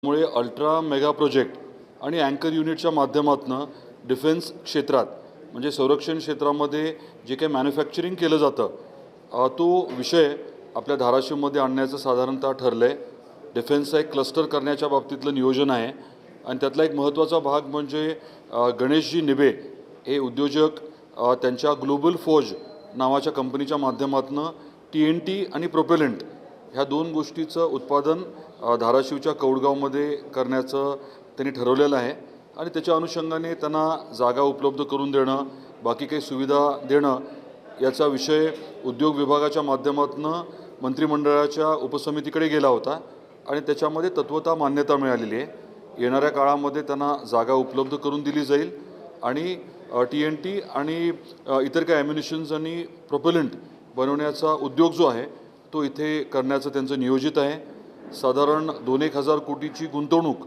मुळे ultra mega project आणि अँकर युनिटच्या माध्यमातून डिफेन्स क्षेत्रात म्हणजे संरक्षण क्षेत्रामध्ये जे काही मॅन्युफॅक्चरिंग केलं जातं तो विषय आपल्या धाराशिवमध्ये आणण्याचं साधारणतः ठरलं आहे। डिफेन्सचा एक क्लस्टर करण्याच्या बाबतीतलं नियोजन आहे आणि त्यातला एक महत्त्वाचा भाग म्हणजे गणेशजी निबे हे उद्योजक त्यांच्या ग्लोबल फोर्ज नावाच्या कंपनीच्या माध्यमातून TNT आणि प्रोपेलंट ह्या दोन गोष्टीचं उत्पादन धाराशिवच्या कौडगावमध्ये करण्याचं त्यांनी ठरवलेलं आहे आणि त्याच्या अनुषंगाने त्यांना जागा उपलब्ध करून देणं, बाकी काही सुविधा देणं याचा विषय उद्योग विभागाच्या माध्यमातून मंत्रिमंडळाच्या उपसमितीकडे गेला होता आणि त्याच्यामध्ये तत्वतः मान्यता मिळालेली आहे। येणाऱ्या काळामध्ये त्यांना जागा उपलब्ध करून दिली जाईल आणि TNT आणि इतर काही ॲम्युनिशन्स आणि प्रोपेलंट बनवण्याचा उद्योग जो आहे तो इथे करण्याचं त्यांचं नियोजित आहे। साधारण 2-1 हजार कोटीची गुंतवणूक,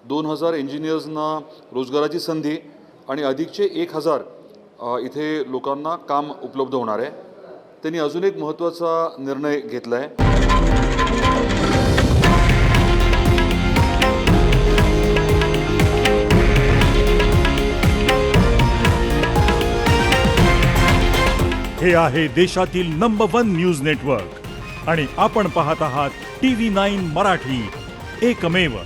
2000 इंजिनियर्सना रोजगाराची संधी आणि अधिकचे 1000 इथे लोकांना काम उपलब्ध होणार आहे। त्यांनी अजून एक महत्त्वाचा निर्णय घेतला आहे। हे आहे देशातील नंबर 1 न्यूज नेटवर्क आणि आपण पाहत आहात TV9 मराठी, एकमेव।